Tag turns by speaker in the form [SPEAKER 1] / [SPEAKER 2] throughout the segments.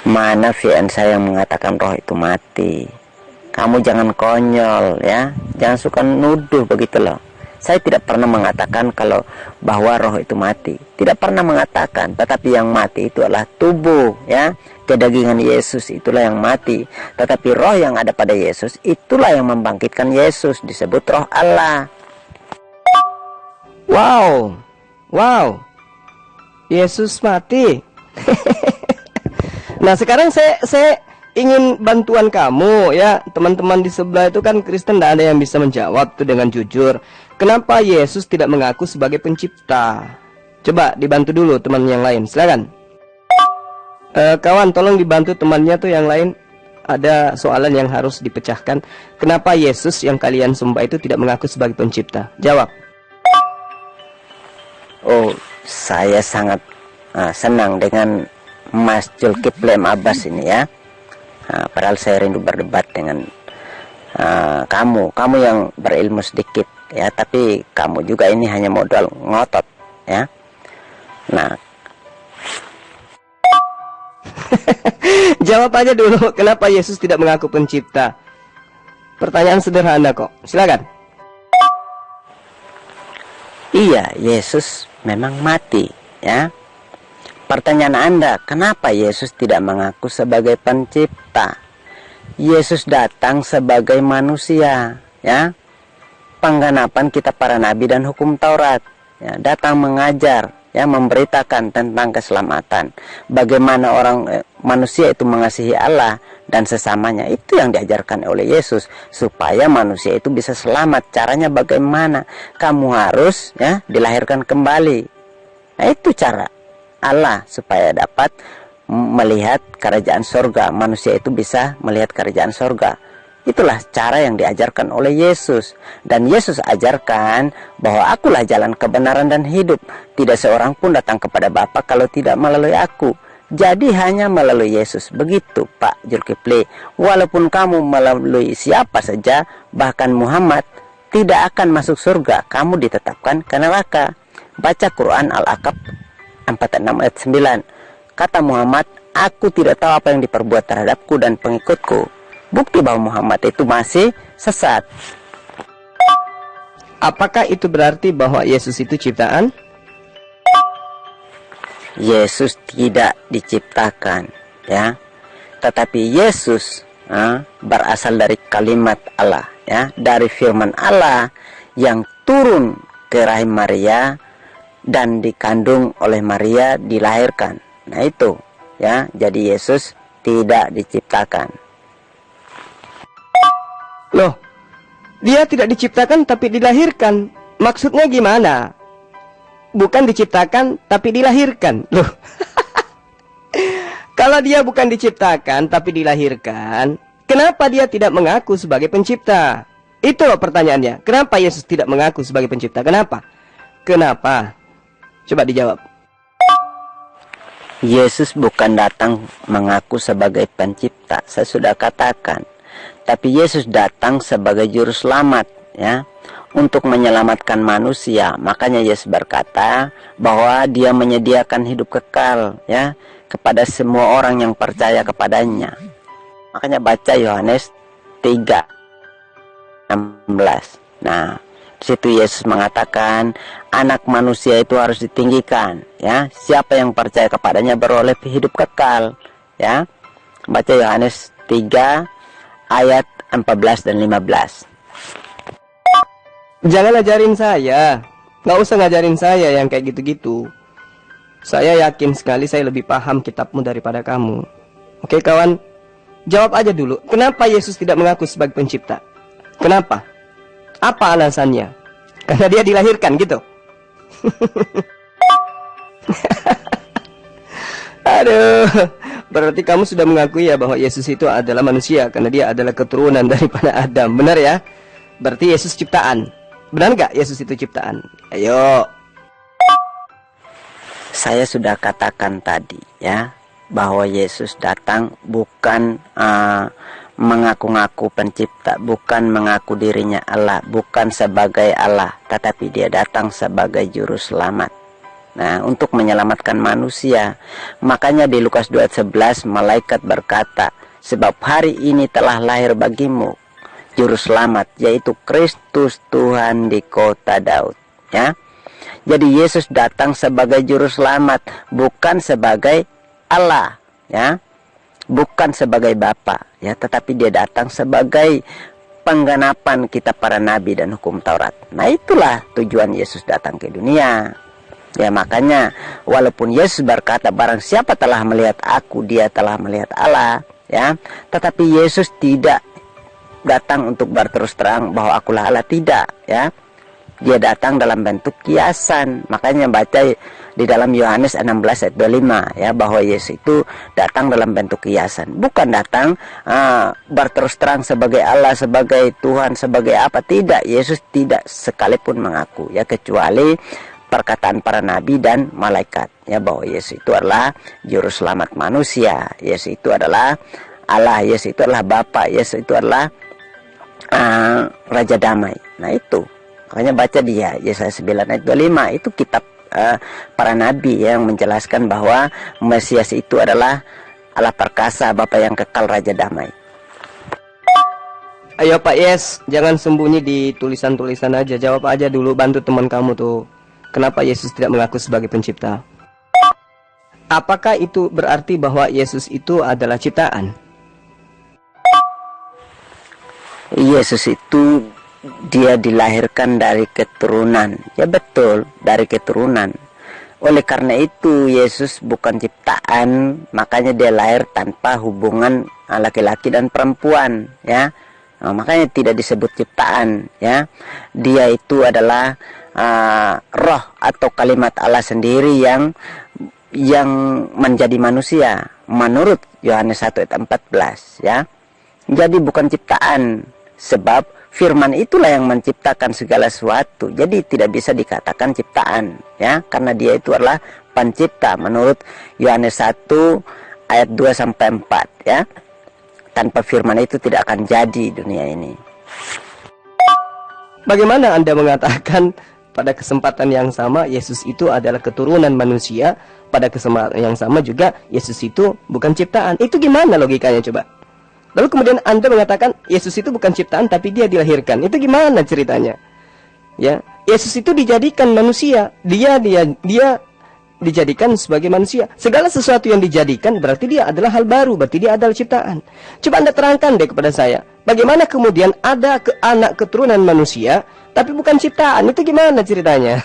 [SPEAKER 1] Mana fiansa yang mengatakan roh itu mati? Kamu jangan konyol ya, jangan suka nuduh begitu loh. Saya tidak pernah mengatakan kalau bahwa roh itu mati, tidak pernah mengatakan. Tetapi yang mati itu adalah tubuh ya, kedagingan Yesus itulah yang mati. Tetapi roh yang ada pada Yesus itulah yang membangkitkan Yesus, disebut roh Allah.
[SPEAKER 2] Wow, wow, Yesus mati. Nah sekarang saya ingin bantuan kamu ya, teman-teman di sebelah itu kan Kristen, tidak ada yang bisa menjawab tuh dengan jujur. Kenapa Yesus tidak mengaku sebagai pencipta? Coba dibantu dulu teman yang lain, silakan. Kawan tolong dibantu temannya tuh yang lain. Ada soalan yang harus dipecahkan. Kenapa Yesus yang kalian sembah itu tidak mengaku sebagai pencipta? Jawab.
[SPEAKER 1] Oh, saya sangat senang dengan Mas Zulkifli Abbas ini ya. Padahal saya rindu berdebat dengan kamu yang berilmu sedikit ya, tapi kamu juga ini hanya modal ngotot ya. Nah,
[SPEAKER 2] jawab aja dulu, kenapa Yesus tidak mengaku pencipta? Pertanyaan sederhana kok, silakan.
[SPEAKER 1] Iya, Yesus memang mati ya. Pertanyaan Anda, kenapa Yesus tidak mengaku sebagai pencipta? Yesus datang sebagai manusia ya, pengganapan kitab para nabi dan hukum Taurat ya, datang mengajar ya, memberitakan tentang keselamatan, bagaimana manusia itu mengasihi Allah dan sesamanya. Itu yang diajarkan oleh Yesus, supaya manusia itu bisa selamat. Caranya bagaimana? Kamu harus ya dilahirkan kembali. Nah, itu cara Allah supaya dapat melihat kerajaan sorga. Manusia itu bisa melihat kerajaan sorga. Itulah cara yang diajarkan oleh Yesus. Dan Yesus ajarkan bahwa akulah jalan kebenaran dan hidup. Tidak seorang pun datang kepada Bapa kalau tidak melalui aku. Jadi hanya melalui Yesus. Begitu Pak Zulkifli. Walaupun kamu melalui siapa saja, bahkan Muhammad, tidak akan masuk surga. Kamu ditetapkan ke neraka. Baca Quran Al-Aqab 46 ayat 9. Kata Muhammad, aku tidak tahu apa yang diperbuat terhadapku dan pengikutku. Bukti bahwa Muhammad itu masih sesat.
[SPEAKER 2] Apakah itu berarti bahwa Yesus itu ciptaan?
[SPEAKER 1] Yesus tidak diciptakan ya. Tetapi Yesus berasal dari kalimat Allah ya, dari firman Allah yang turun ke rahim Maria dan dikandung oleh Maria, dilahirkan. Nah itu ya, jadi Yesus tidak diciptakan.
[SPEAKER 2] Loh, dia tidak diciptakan tapi dilahirkan. Maksudnya gimana? Bukan diciptakan tapi dilahirkan. Loh. Kalau dia bukan diciptakan tapi dilahirkan, kenapa dia tidak mengaku sebagai pencipta? Itu loh pertanyaannya. Kenapa Yesus tidak mengaku sebagai pencipta? Kenapa? Kenapa? Coba dijawab.
[SPEAKER 1] Yesus bukan datang mengaku sebagai pencipta, saya sudah katakan. Tapi Yesus datang sebagai juru selamat ya, untuk menyelamatkan manusia. Makanya Yesus berkata bahwa dia menyediakan hidup kekal ya kepada semua orang yang percaya kepadanya. Makanya baca Yohanes 3:16. Nah, di situ Yesus mengatakan anak manusia itu harus ditinggikan ya. Siapa yang percaya kepadanya beroleh hidup kekal ya. Baca Yohanes 3 ayat 14 dan 15.
[SPEAKER 2] Jangan ajarin saya. Nggak usah ngajarin saya yang kayak gitu-gitu. Saya yakin sekali saya lebih paham kitabmu daripada kamu. Oke kawan, jawab aja dulu. Kenapa Yesus tidak mengaku sebagai pencipta? Kenapa? Apa alasannya? Karena dia dilahirkan gitu. Aduh, berarti kamu sudah mengakui ya bahwa Yesus itu adalah manusia karena dia adalah keturunan daripada Adam. Benar ya? Berarti Yesus ciptaan. Benar nggak Yesus itu ciptaan? Ayo.
[SPEAKER 1] Saya sudah katakan tadi ya, bahwa Yesus datang bukan mengaku-ngaku pencipta, bukan mengaku dirinya Allah, bukan sebagai Allah, tetapi dia datang sebagai juru selamat. Nah, untuk menyelamatkan manusia. Makanya di Lukas 2 ayat 11 malaikat berkata, sebab hari ini telah lahir bagimu juru selamat, yaitu Kristus Tuhan di kota Daud. Ya, jadi Yesus datang sebagai juru selamat, bukan sebagai Allah, ya, bukan sebagai Bapa, ya, tetapi dia datang sebagai penggenapan kitab para nabi dan hukum Taurat. Nah, itulah tujuan Yesus datang ke dunia. Ya, makanya walaupun Yesus berkata barang siapa telah melihat aku, dia telah melihat Allah, ya, tetapi Yesus tidak datang untuk berterus terang bahwa akulah Allah, tidak, ya. Dia datang dalam bentuk kiasan. Makanya baca di dalam Yohanes 16 ayat 25, ya, bahwa Yesus itu datang dalam bentuk kiasan, bukan datang berterus terang sebagai Allah, sebagai Tuhan, sebagai apa. Tidak, Yesus tidak sekalipun mengaku, ya, kecuali perkataan para nabi dan malaikat, ya, bahwa Yesus itu adalah juru selamat manusia, Yesus itu adalah Allah, Yesus itu adalah Bapa, Yesus itu adalah Raja Damai. Nah, itu makanya baca dia Yesaya 9 ayat 25, itu kitab para nabi yang menjelaskan bahwa Mesias itu adalah Allah perkasa, Bapa yang kekal, Raja Damai.
[SPEAKER 2] Ayo Pak Yes, jangan sembunyi di tulisan-tulisan aja. Jawab aja dulu, bantu teman kamu tuh. Kenapa Yesus tidak mengaku sebagai pencipta? Apakah itu berarti bahwa Yesus itu adalah ciptaan?
[SPEAKER 1] Yesus itu dia dilahirkan dari keturunan. Ya, betul, dari keturunan. Oleh karena itu Yesus bukan ciptaan, makanya dia lahir tanpa hubungan laki-laki dan perempuan, ya. Nah, makanya tidak disebut ciptaan, ya. Dia itu adalah roh atau kalimat Allah sendiri yang menjadi manusia menurut Yohanes 1 ayat 14, ya. Jadi bukan ciptaan, sebab firman itulah yang menciptakan segala sesuatu. Jadi tidak bisa dikatakan ciptaan, ya, karena dia itu adalah pencipta menurut Yohanes 1 ayat 2 sampai 4, ya. Tanpa firman itu tidak akan jadi dunia ini.
[SPEAKER 2] Bagaimana Anda mengatakan pada kesempatan yang sama Yesus itu adalah keturunan manusia, pada kesempatan yang sama juga Yesus itu bukan ciptaan? Itu gimana logikanya coba? Lalu kemudian Anda mengatakan Yesus itu bukan ciptaan tapi dia dilahirkan. Itu gimana ceritanya? Ya, Yesus itu dijadikan manusia. Dia dijadikan sebagai manusia. Segala sesuatu yang dijadikan berarti dia adalah hal baru, berarti dia adalah ciptaan. Coba Anda terangkan deh kepada saya, bagaimana kemudian ada anak keturunan manusia tapi bukan ciptaan? Itu gimana ceritanya?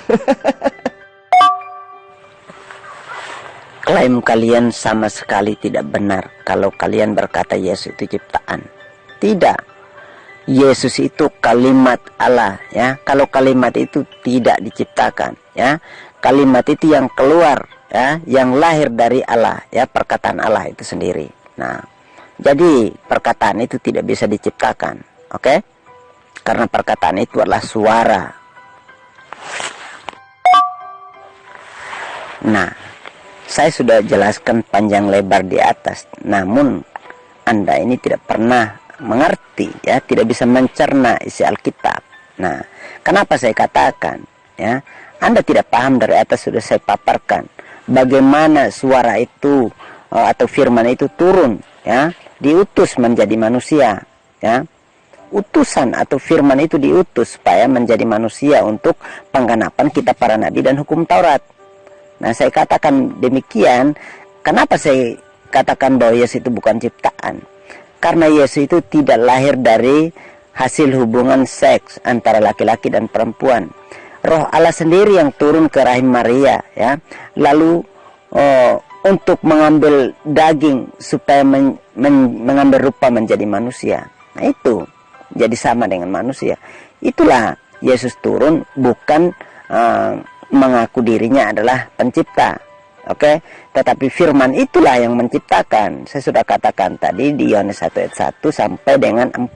[SPEAKER 1] Klaim kalian sama sekali tidak benar kalau kalian berkata Yesus itu ciptaan. Tidak. Yesus itu kalimat Allah, ya. Kalau kalimat itu tidak diciptakan, ya. Kalimat itu yang keluar, ya, yang lahir dari Allah, ya, perkataan Allah itu sendiri. Nah, jadi perkataan itu tidak bisa diciptakan, oke? Karena perkataan itu adalah suara. Nah, saya sudah jelaskan panjang lebar di atas, namun Anda ini tidak pernah mengerti, ya, tidak bisa mencerna isi Alkitab. Nah, kenapa saya katakan, ya, Anda tidak paham dari atas sudah saya paparkan bagaimana suara itu atau firman itu turun, ya, diutus menjadi manusia, ya. Utusan atau firman itu diutus supaya menjadi manusia untuk penggenapan kitab para nabi dan hukum Taurat. Nah, saya katakan demikian. Kenapa saya katakan bahwa Yesus itu bukan ciptaan? Karena Yesus itu tidak lahir dari hasil hubungan seks antara laki-laki dan perempuan. Roh Allah sendiri yang turun ke rahim Maria, ya. Lalu untuk mengambil daging supaya mengambil rupa menjadi manusia. Nah, itu jadi sama dengan manusia. Itulah Yesus turun, bukan mengaku dirinya adalah pencipta, oke? Tetapi firman itulah yang menciptakan. Saya sudah katakan tadi di Yohanes 1 ayat 1 sampai dengan 4.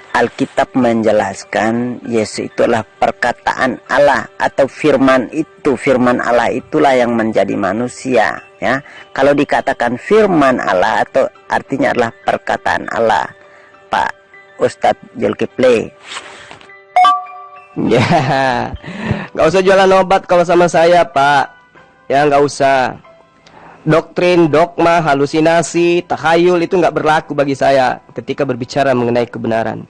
[SPEAKER 1] Alkitab menjelaskan Yesus itulah perkataan Allah atau firman itu. Firman Allah itulah yang menjadi manusia, ya. Kalau dikatakan firman Allah atau artinya adalah perkataan Allah, Pak Ustadz Zulkifli.
[SPEAKER 2] Ya, nggak usah jualan obat kalau sama saya, Pak. Ya, nggak usah. Doktrin, dogma, halusinasi, takhayul itu nggak berlaku bagi saya ketika berbicara mengenai kebenaran.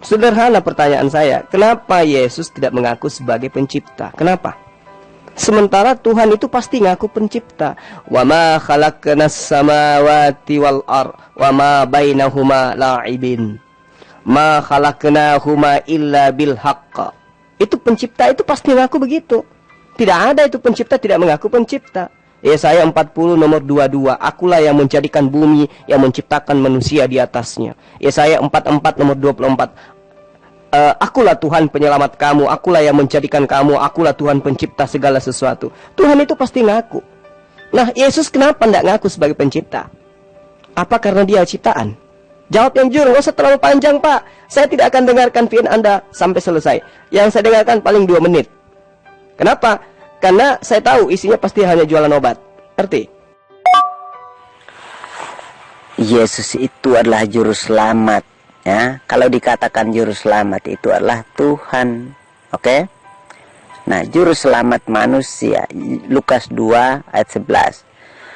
[SPEAKER 2] Sederhana pertanyaan saya, kenapa Yesus tidak mengaku sebagai pencipta? Kenapa? Sementara Tuhan itu pasti ngaku pencipta. Wa ma khalaqnas samawati wal ar wa ma bainahuma la'ibin. Ma khalaqnahuma illa bil haqq. Itu pencipta itu pasti ngaku begitu. Tidak ada itu pencipta tidak mengaku pencipta. Yesaya 40 nomor 22, akulah yang menjadikan bumi, yang menciptakan manusia di atasnya. Yesaya 44 nomor 24, akulah Tuhan penyelamat kamu, akulah yang menjadikan kamu, akulah Tuhan pencipta segala sesuatu. Tuhan itu pasti ngaku. Nah, Yesus kenapa tidak ngaku sebagai pencipta? Apa karena dia ciptaan? Jawab yang jujur, nggak usah terlalu panjang, Pak. Saya tidak akan dengarkan firman Anda sampai selesai. Yang saya dengarkan paling 2 menit. Kenapa? Karena saya tahu isinya pasti hanya jualan obat. Ngerti?
[SPEAKER 1] Yesus itu adalah juru selamat, ya. Kalau dikatakan juru selamat itu adalah Tuhan. Oke? Nah, juru selamat manusia, Lukas 2 ayat 11.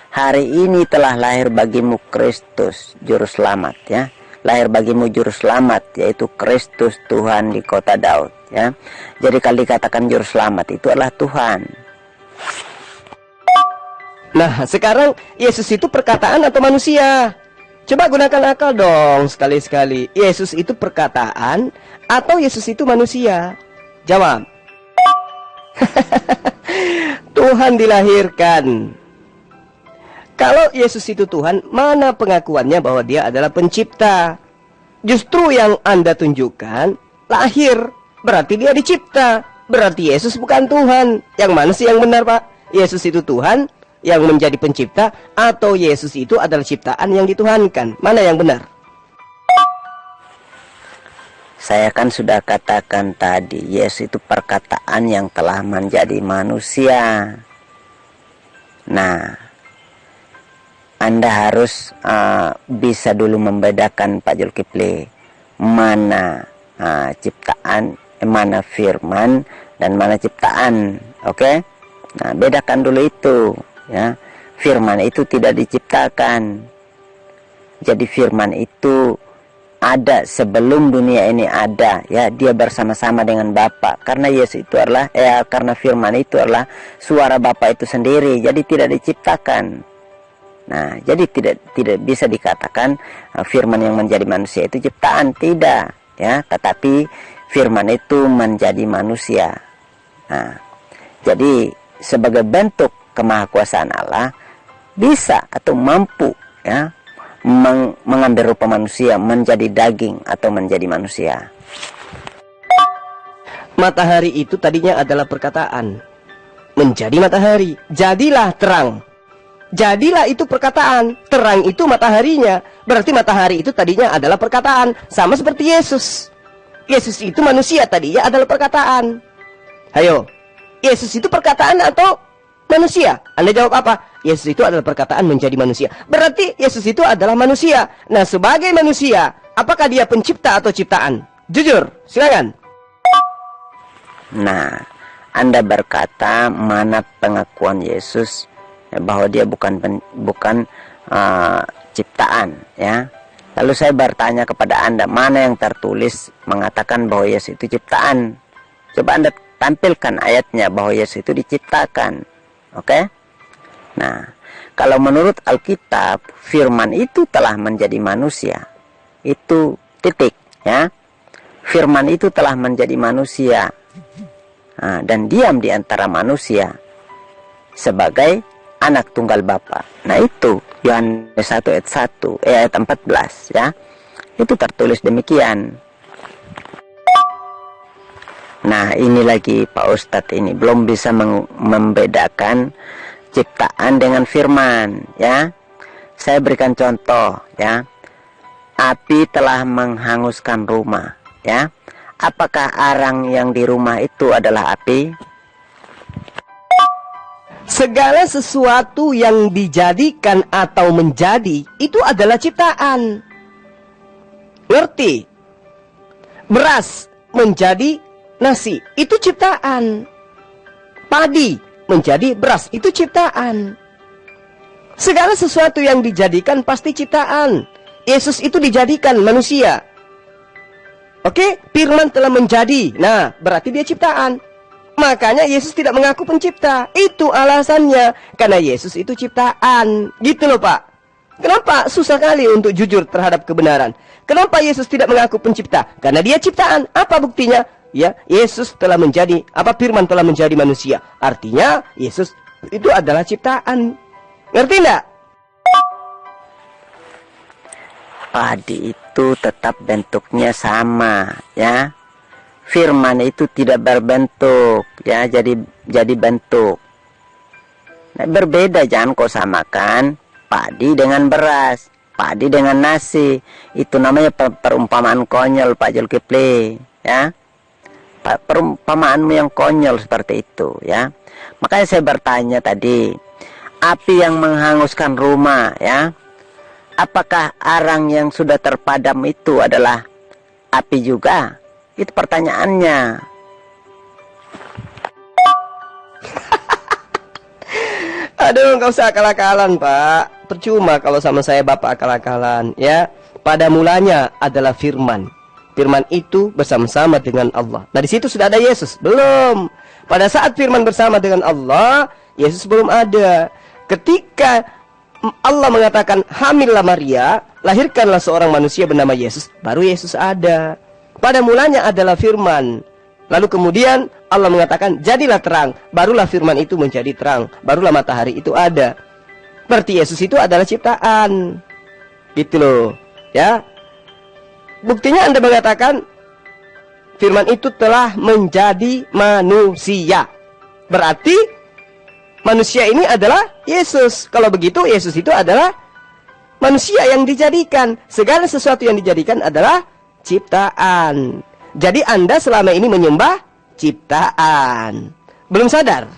[SPEAKER 1] Hari ini telah lahir bagimu Kristus, juru selamat, ya. Lahir bagimu juru selamat, yaitu Kristus Tuhan di kota Daud, ya. Jadi kalau dikatakan juru selamat itu adalah Tuhan.
[SPEAKER 2] Nah, sekarang Yesus itu perkataan atau manusia? Coba gunakan akal dong sekali-sekali. Yesus itu perkataan atau Yesus itu manusia? Jawab. Tuhan dilahirkan. Kalau Yesus itu Tuhan, mana pengakuannya bahwa dia adalah pencipta? Justru yang Anda tunjukkan, lahir, berarti dia dicipta. Berarti Yesus bukan Tuhan. Yang mana sih yang benar, Pak? Yesus itu Tuhan yang menjadi pencipta, atau Yesus itu adalah ciptaan yang dituhankan? Mana yang benar?
[SPEAKER 1] Saya kan sudah katakan tadi, Yesus itu perkataan yang telah menjadi manusia. Nah, Anda harus bisa dulu membedakan, Pak Zulkifli, mana ciptaan, mana firman, dan mana ciptaan. Oke? Nah, bedakan dulu itu, ya. Firman itu tidak diciptakan. Jadi firman itu ada sebelum dunia ini ada, ya. Dia bersama-sama dengan Bapa. Karena Yesus itu adalah, karena firman itu adalah suara Bapa itu sendiri. Jadi tidak diciptakan. Nah, jadi tidak bisa dikatakan firman yang menjadi manusia itu ciptaan, tidak, ya. Tetapi firman itu menjadi manusia. Nah, jadi sebagai bentuk kemahakuasaan Allah bisa atau mampu, ya, mengambil rupa manusia, menjadi daging atau menjadi manusia.
[SPEAKER 2] Matahari itu tadinya adalah perkataan. Menjadi matahari, jadilah terang. Jadilah itu perkataan, terang itu mataharinya. Berarti matahari itu tadinya adalah perkataan. Sama seperti Yesus. Yesus itu manusia, tadinya adalah perkataan. Ayo, Yesus itu perkataan atau manusia? Anda jawab apa? Yesus itu adalah perkataan menjadi manusia. Berarti Yesus itu adalah manusia. Nah, sebagai manusia, apakah dia pencipta atau ciptaan? Jujur, silakan.
[SPEAKER 1] Nah, Anda berkata mana pengakuan Yesus bahwa dia bukan ciptaan, ya. Lalu saya bertanya kepada Anda, mana yang tertulis mengatakan bahwa Yesus itu ciptaan? Coba Anda tampilkan ayatnya bahwa Yesus itu diciptakan. Oke? Nah, kalau menurut Alkitab, firman itu telah menjadi manusia. Itu titik, ya. Firman itu telah menjadi manusia. Nah, dan diam di antara manusia sebagai anak tunggal Bapa. Nah, itu Yohanes 1 ayat 1, ayat 14, ya. Itu tertulis demikian. Nah, ini lagi Pak Ustadz ini belum bisa membedakan ciptaan dengan firman, ya. Saya berikan contoh, ya. Api telah menghanguskan rumah, ya. Apakah arang yang di rumah itu adalah api?
[SPEAKER 2] Segala sesuatu yang dijadikan atau menjadi itu adalah ciptaan. Ngerti? Beras menjadi nasi, itu ciptaan. Padi menjadi beras, itu ciptaan. Segala sesuatu yang dijadikan pasti ciptaan. Yesus itu dijadikan manusia. Oke, firman telah menjadi. Nah, berarti dia ciptaan. Makanya Yesus tidak mengaku pencipta. Itu alasannya. Karena Yesus itu ciptaan. Gitu loh, Pak. Kenapa susah kali untuk jujur terhadap kebenaran? Kenapa Yesus tidak mengaku pencipta? Karena dia ciptaan. Apa buktinya? Ya, Yesus telah menjadi, firman telah menjadi manusia. Artinya, Yesus itu adalah ciptaan. Ngerti enggak?
[SPEAKER 1] Padi itu tetap bentuknya sama, ya. Firman itu tidak berbentuk, ya, jadi bentuk. Nah, berbeda, jangan kau samakan padi dengan beras, padi dengan nasi. Itu namanya perumpamaan konyol, Pak Zulkifli, ya. Perumpamaanmu yang konyol seperti itu, ya. Makanya saya bertanya tadi, api yang menghanguskan rumah, ya. Apakah arang yang sudah terpadam itu adalah api juga? Itu pertanyaannya.
[SPEAKER 2] Aduh, nggak usah akal-akalan, Pak. Percuma kalau sama saya Bapak akal-akalan, ya. Pada mulanya adalah firman. Firman itu bersama-sama dengan Allah. Nah, di situ sudah ada Yesus? Belum. Pada saat firman bersama dengan Allah, Yesus belum ada. Ketika Allah mengatakan, hamillah Maria, lahirkanlah seorang manusia bernama Yesus, baru Yesus ada. Pada mulanya adalah firman. Lalu kemudian Allah mengatakan, jadilah terang, barulah firman itu menjadi terang, barulah matahari itu ada. Berarti Yesus itu adalah ciptaan. Gitu loh, ya. Buktinya Anda mengatakan firman itu telah menjadi manusia. Berarti manusia ini adalah Yesus. Kalau begitu, Yesus itu adalah manusia yang dijadikan. Segala sesuatu yang dijadikan adalah ciptaan. Jadi Anda selama ini menyembah ciptaan. Belum sadar?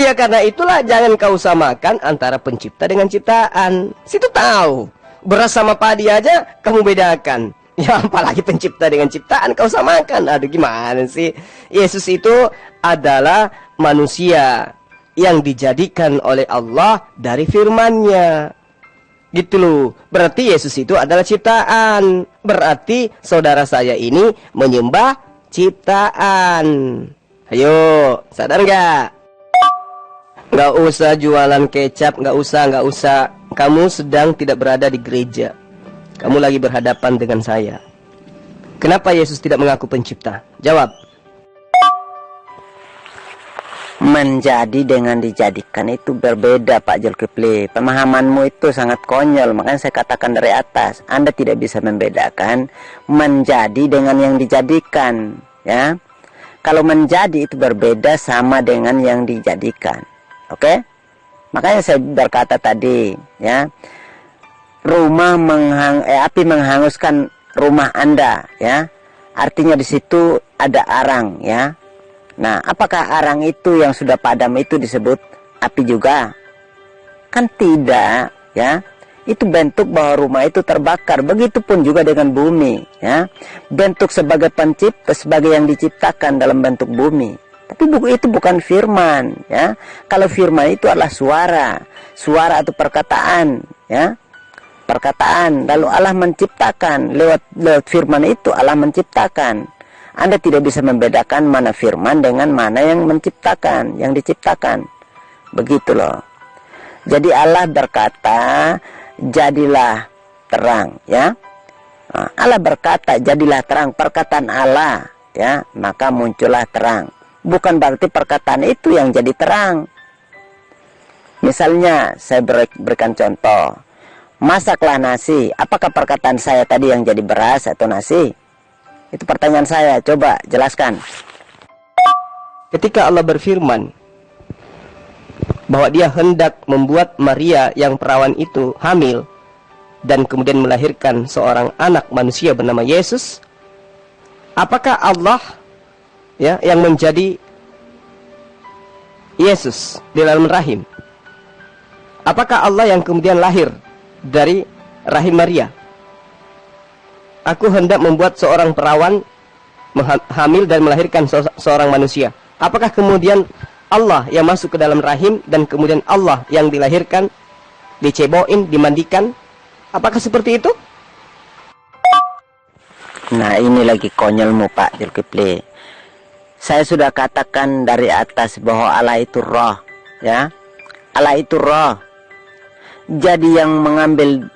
[SPEAKER 2] Ya, karena itulah jangan kau samakan antara pencipta dengan ciptaan. Situ tahu. Beras sama padi aja kamu bedakan. Ya, apalagi pencipta dengan ciptaan kau samakan. Aduh, gimana sih? Yesus itu adalah manusia yang dijadikan oleh Allah dari firman-Nya. Gitu loh. Berarti Yesus itu adalah ciptaan. Berarti saudara saya ini menyembah ciptaan. Ayo, sadar nggak? Nggak usah jualan kecap, nggak usah. Kamu sedang tidak berada di gereja. Kamu lagi berhadapan dengan saya. Kenapa Yesus tidak mengaku pencipta? Jawab.
[SPEAKER 1] Menjadi dengan dijadikan itu berbeda, Pak Zulkifli. Pemahamanmu itu sangat konyol. Makanya saya katakan dari atas, Anda tidak bisa membedakan menjadi dengan yang dijadikan, ya. Kalau menjadi itu berbeda sama dengan yang dijadikan. Oke? Makanya saya berkata tadi, ya, api menghanguskan rumah Anda, ya. Artinya di situ ada arang, ya. Nah, apakah arang itu yang sudah padam itu disebut api juga? Kan tidak, ya. Itu bentuk bahwa rumah itu terbakar. Begitupun juga dengan bumi, ya. Bentuk sebagai pencipta, sebagai yang diciptakan dalam bentuk bumi. Tapi itu bukan firman, ya. Kalau firman itu adalah suara atau perkataan, ya. Perkataan. Lalu Allah menciptakan lewat firman itu Allah menciptakan. Anda tidak bisa membedakan mana firman dengan mana yang menciptakan, yang diciptakan. Begitu loh. Jadi Allah berkata, jadilah terang, ya. Nah, Allah berkata, jadilah terang, perkataan Allah, ya, maka muncullah terang. Bukan berarti perkataan itu yang jadi terang. Misalnya, saya berikan contoh. Masaklah nasi, apakah perkataan saya tadi yang jadi beras atau nasi? Itu pertanyaan saya, coba jelaskan.
[SPEAKER 2] Ketika Allah berfirman bahwa dia hendak membuat Maria yang perawan itu hamil dan kemudian melahirkan seorang anak manusia bernama Yesus, apakah Allah, ya, yang menjadi Yesus di dalam rahim? Apakah Allah yang kemudian lahir dari rahim Maria? Aku hendak membuat seorang perawan hamil dan melahirkan seorang manusia. Apakah kemudian Allah yang masuk ke dalam rahim dan kemudian Allah yang dilahirkan, diceboin, dimandikan? Apakah seperti itu?
[SPEAKER 1] Nah, ini lagi konyolmu Pak Zulkifli. Saya sudah katakan dari atas bahwa Allah itu roh, ya. Allah itu roh. Jadi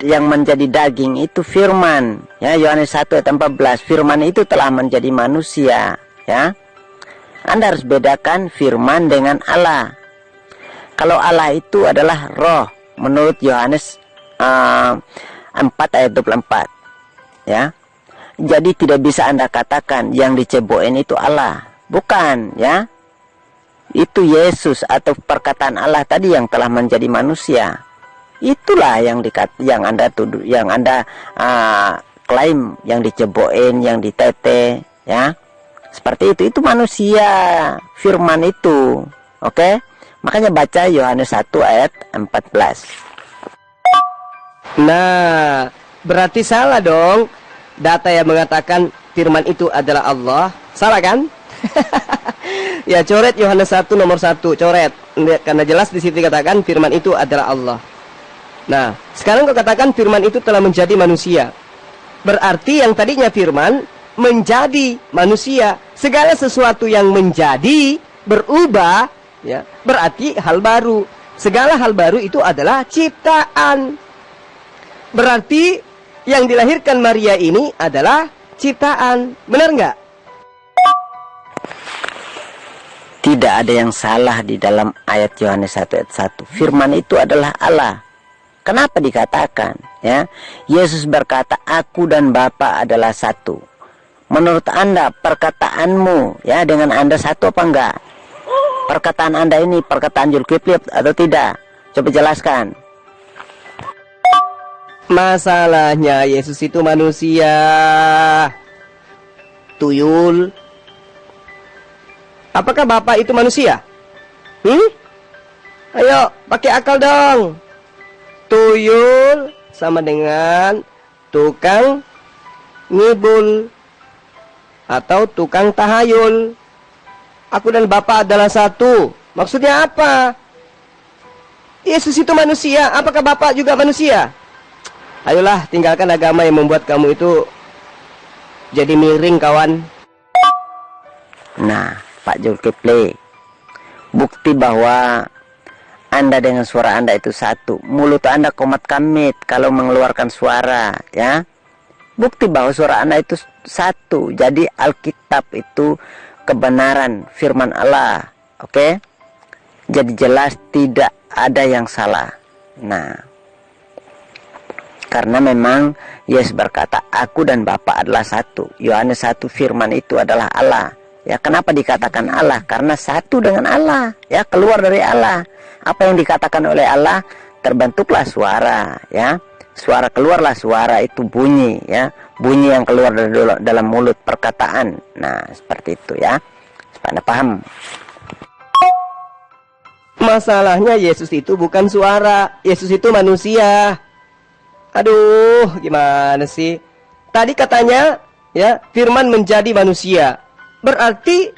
[SPEAKER 1] yang menjadi daging itu firman, ya. Yohanes 1 ayat 14, firman itu telah menjadi manusia, ya. Anda harus bedakan firman dengan Allah. Kalau Allah itu adalah roh menurut Yohanes 4 ayat 24, ya. Jadi tidak bisa Anda katakan yang diceboin itu Allah, bukan, ya. Itu Yesus atau perkataan Allah tadi yang telah menjadi manusia. Itulah yang Anda tuduh, yang Anda klaim yang diceboin, yang ditete, ya. Seperti itu manusia, firman itu. Oke? Makanya baca Yohanes 1 ayat 14.
[SPEAKER 2] Nah, berarti salah dong data yang mengatakan firman itu adalah Allah. Salah kan? Ya, coret Yohanes 1 nomor 1, coret. Karena jelas di situ dikatakan firman itu adalah Allah. Nah, sekarang kau katakan firman itu telah menjadi manusia. Berarti yang tadinya firman menjadi manusia. Segala sesuatu yang menjadi, berubah, ya, berarti hal baru. Segala hal baru itu adalah ciptaan. Berarti yang dilahirkan Maria ini adalah ciptaan. Benar nggak?
[SPEAKER 1] Tidak ada yang salah di dalam ayat Yohanes 1 ayat 1. Firman itu adalah Allah. Kenapa dikatakan, ya? Yesus berkata, aku dan Bapa adalah satu. Menurut Anda, perkataanmu, ya, dengan Anda satu apa enggak? Perkataan Anda ini perkataan Zulkifli atau tidak? Coba jelaskan.
[SPEAKER 2] Masalahnya Yesus itu manusia. Tuyul. Apakah Bapak itu manusia? Ayo, pakai akal dong. Tuyul sama dengan tukang ngibul atau tukang tahayul. Aku dan Bapak adalah satu. Maksudnya apa? Yesus itu manusia. Apakah Bapak juga manusia? Ayolah, tinggalkan agama yang membuat kamu itu jadi miring, kawan.
[SPEAKER 1] Nah, Pak Zulkifli, bukti bahwa Anda dengan suara Anda itu satu. Mulut Anda komat kamit kalau mengeluarkan suara, ya. Bukti bahwa suara Anda itu satu. Jadi Alkitab itu kebenaran firman Allah. Oke? Jadi jelas tidak ada yang salah. Nah, karena memang Yesus berkata, aku dan Bapa adalah satu. Yohanes 1 firman itu adalah Allah. Ya, kenapa dikatakan Allah? Karena satu dengan Allah, ya, keluar dari Allah. Apa yang dikatakan oleh Allah, terbentuklah suara, ya. Suara, keluarlah suara, itu bunyi, ya. Bunyi yang keluar dari dalam mulut, perkataan. Nah, seperti itu, ya. Supaya Anda paham.
[SPEAKER 2] Masalahnya Yesus itu bukan suara. Yesus itu manusia. Aduh, gimana sih? Tadi katanya, ya, firman menjadi manusia. Berarti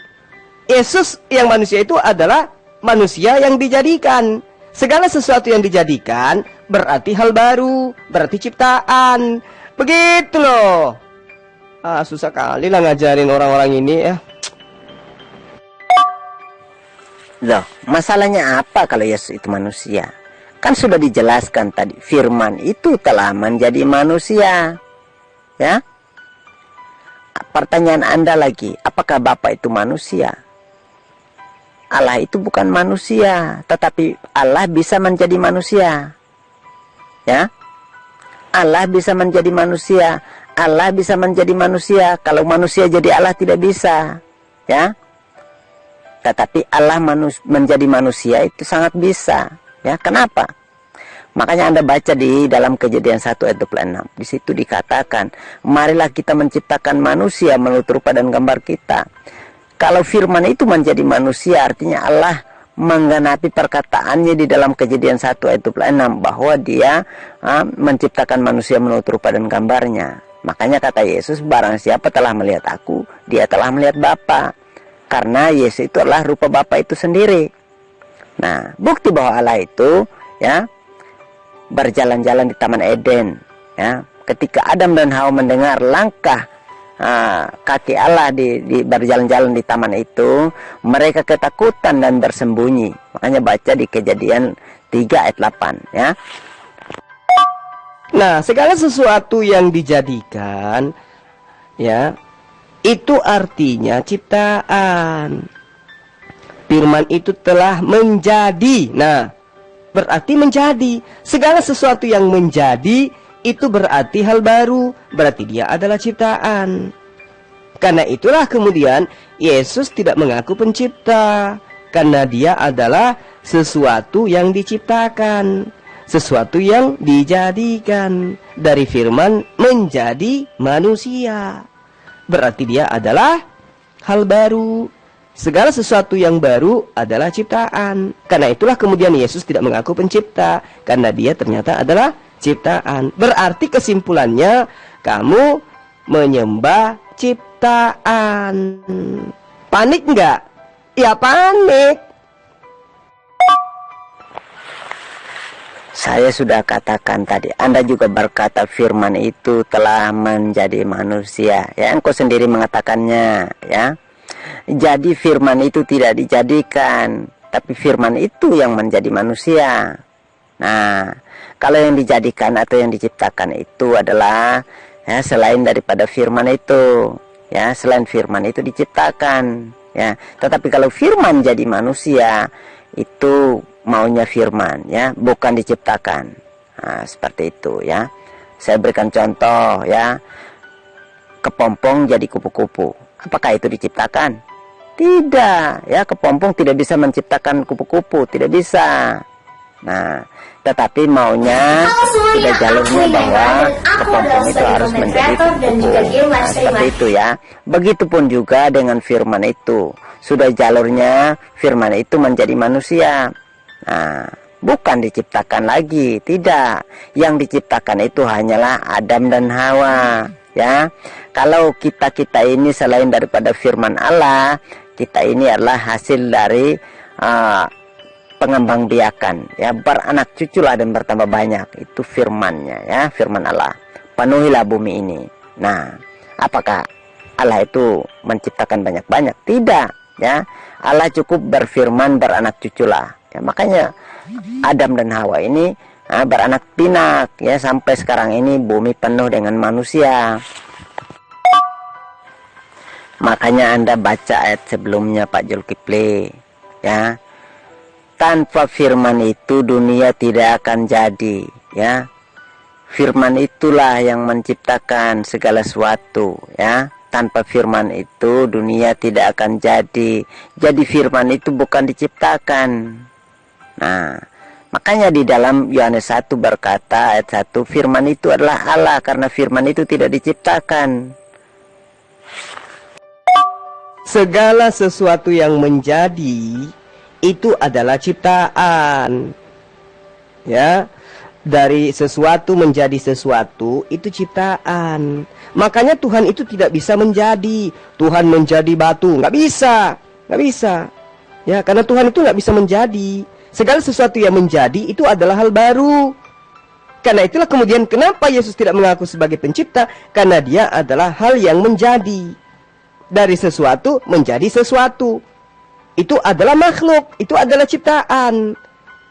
[SPEAKER 2] Yesus yang manusia itu adalah manusia yang dijadikan. Segala sesuatu yang dijadikan berarti hal baru, berarti ciptaan. Begitu loh. Susah kali lah ngajarin orang-orang ini, ya.
[SPEAKER 1] Loh, masalahnya apa kalau Yesus itu manusia? Kan sudah dijelaskan tadi, firman itu telah menjadi manusia. Ya. Pertanyaan Anda lagi, apakah Bapa itu manusia? Allah itu bukan manusia, tetapi Allah bisa menjadi manusia. Ya. Allah bisa menjadi manusia. Allah bisa menjadi manusia. Kalau manusia jadi Allah tidak bisa. Ya. Tetapi Allah menjadi manusia itu sangat bisa. Ya, kenapa? Makanya Anda baca di dalam Kejadian 1 ayat 26. Di situ dikatakan, marilah kita menciptakan manusia menurut rupa dan gambar kita. Kalau firman itu menjadi manusia, artinya Allah menggenapi perkataannya di dalam Kejadian 1 ayat 26 bahwa dia menciptakan manusia menurut rupa dan gambarnya. Makanya kata Yesus, barang siapa telah melihat aku, dia telah melihat Bapa. Karena Yesus itu adalah rupa Bapa itu sendiri. Nah, bukti bahwa Allah itu ya berjalan-jalan di Taman Eden, ya. Ketika Adam dan Hawa mendengar langkah kaki Allah di berjalan-jalan di taman itu, mereka ketakutan dan bersembunyi. Makanya baca di Kejadian 3 ayat 8, ya.
[SPEAKER 2] Nah, segala sesuatu yang dijadikan, ya, itu artinya ciptaan. Firman itu telah menjadi. Nah, berarti menjadi. Segala sesuatu yang menjadi itu berarti hal baru, berarti dia adalah ciptaan. Karena itulah kemudian Yesus tidak mengaku pencipta, karena dia adalah sesuatu yang diciptakan, sesuatu yang dijadikan. Dari firman menjadi manusia, berarti dia adalah hal baru. Segala sesuatu yang baru adalah ciptaan. Karena itulah kemudian Yesus tidak mengaku pencipta, karena dia ternyata adalah ciptaan. Berarti kesimpulannya, kamu menyembah ciptaan. Panik enggak? Ya panik.
[SPEAKER 1] Saya sudah katakan tadi, Anda juga berkata firman itu telah menjadi manusia. Ya, engkau sendiri mengatakannya, ya. Jadi firman itu tidak dijadikan, tapi firman itu yang menjadi manusia. Nah, kalau yang dijadikan atau yang diciptakan itu adalah ya, selain daripada firman itu, ya, selain firman itu diciptakan, ya. Tetapi kalau firman jadi manusia, itu maunya firman, ya, bukan diciptakan. Nah, seperti itu, ya. Saya berikan contoh, ya. Kepompong jadi kupu-kupu. Apakah itu diciptakan? Tidak, ya. Kepompong tidak bisa menciptakan kupu-kupu, tidak bisa. Nah, tetapi maunya sudah jalurnya bahwa kepompong itu harus menjadi kupu-kupu. Nah, seperti itu, ya. Begitupun juga dengan firman itu, sudah jalurnya firman itu menjadi manusia. Nah, bukan diciptakan lagi, tidak. Yang diciptakan itu hanyalah Adam dan Hawa, ya. Kalau kita ini selain daripada firman Allah, kita ini adalah hasil dari pengembangbiakan, ya, beranak cuculah dan bertambah banyak. Itu firmannya, ya, firman Allah. Penuhilah bumi ini. Nah, apakah Allah itu menciptakan banyak-banyak? Tidak, ya. Allah cukup berfirman, beranak cuculah. Ya, makanya Adam dan Hawa ini beranak pinak, ya, sampai sekarang ini bumi penuh dengan manusia. Makanya Anda baca ayat sebelumnya Pak Zulkifli, ya. Tanpa firman itu dunia tidak akan jadi, ya. Firman itulah yang menciptakan segala sesuatu, ya. Tanpa firman itu dunia tidak akan jadi. Jadi firman itu bukan diciptakan. Nah, makanya di dalam Yohanes 1 berkata ayat 1, firman itu adalah Allah, karena firman itu tidak diciptakan.
[SPEAKER 2] Segala sesuatu yang menjadi itu adalah ciptaan. Ya, dari sesuatu menjadi sesuatu itu ciptaan. Makanya Tuhan itu tidak bisa menjadi. Tuhan menjadi batu, nggak bisa, nggak bisa. Ya, karena Tuhan itu nggak bisa menjadi. Segala sesuatu yang menjadi itu adalah hal baru. Karena itulah kemudian kenapa Yesus tidak mengaku sebagai pencipta, karena dia adalah hal yang menjadi. Dari sesuatu menjadi sesuatu. Itu adalah makhluk, itu adalah ciptaan.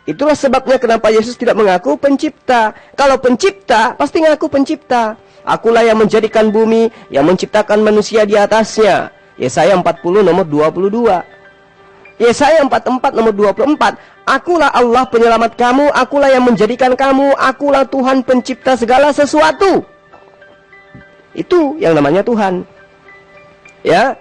[SPEAKER 2] Itulah sebabnya kenapa Yesus tidak mengaku pencipta. Kalau pencipta, pasti mengaku pencipta. Akulah yang menjadikan bumi, yang menciptakan manusia di atasnya. Yesaya 40 nomor 22. Yesaya 44 nomor 24. Akulah Allah penyelamat kamu, akulah yang menjadikan kamu, akulah Tuhan pencipta segala sesuatu. Itu yang namanya Tuhan. Ya,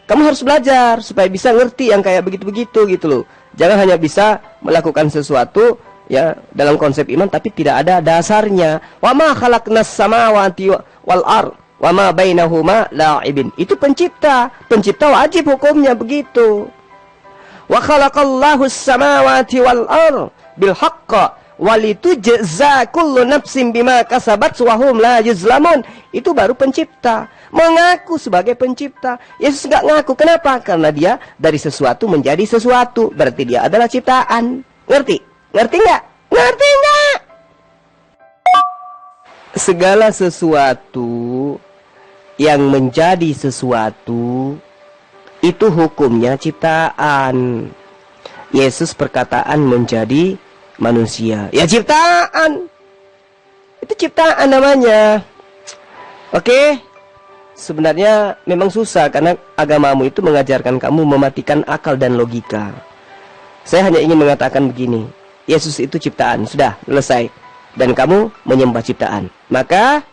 [SPEAKER 2] kamu harus belajar supaya bisa ngerti yang kayak begitu-begitu gitu loh. Jangan hanya bisa melakukan sesuatu ya dalam konsep iman tapi tidak ada dasarnya. Wa ma khalaqnas samawati wal ard wa ma bainahuma la'ibin. Itu pencipta. Pencipta wajib hukumnya begitu. Wa khalaqallahu as-samawati wal ard bil haqq Walitujza kullu nafsin bima kasabat wa hum la yuzlamun. Itu baru pencipta. Mengaku sebagai pencipta. Yesus nggak ngaku. Kenapa? Karena dia dari sesuatu menjadi sesuatu. Berarti dia adalah ciptaan. Ngerti? Ngerti nggak? Ngerti nggak? Segala sesuatu yang menjadi sesuatu itu hukumnya ciptaan. Yesus perkataan menjadi manusia. Ya ciptaan. Itu ciptaan namanya. Oke? Sebenarnya memang susah karena agamamu itu mengajarkan kamu mematikan akal dan logika. Saya hanya ingin mengatakan begini. Yesus itu ciptaan. Sudah, selesai. Dan kamu menyembah ciptaan. Maka,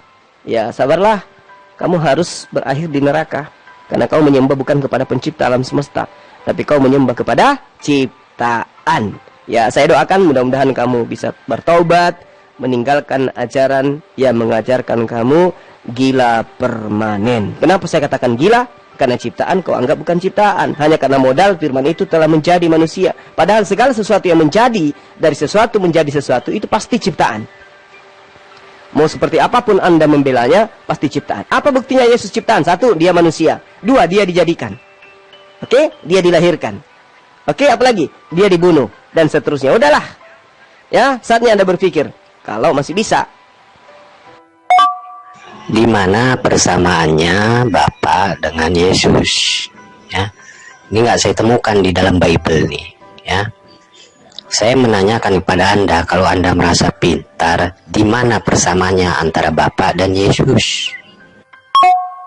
[SPEAKER 2] ya sabarlah. Kamu harus berakhir di neraka. Karena kau menyembah bukan kepada pencipta alam semesta. Tapi kau menyembah kepada ciptaan. Ya, saya doakan mudah-mudahan kamu bisa bertaubat, meninggalkan ajaran yang mengajarkan kamu gila permanen. Kenapa saya katakan gila? Karena ciptaan kau anggap bukan ciptaan. Hanya karena modal firman itu telah menjadi manusia. Padahal segala sesuatu yang menjadi, dari sesuatu menjadi sesuatu, itu pasti ciptaan. Mau seperti apapun Anda membelanya, pasti ciptaan. Apa buktinya Yesus ciptaan? Satu, dia manusia. Dua, dia dijadikan. Oke? Dia dilahirkan. Oke, apalagi? Dia dibunuh. Dan seterusnya. Udahlah. Ya, saatnya Anda berpikir. Kalau masih bisa.
[SPEAKER 3] Di mana persamaannya Bapa dengan Yesus? Ya, ini nggak saya temukan di dalam Bible nih. Ya, saya menanyakan kepada Anda, kalau Anda merasa pintar, di mana persamaannya antara Bapa dan Yesus?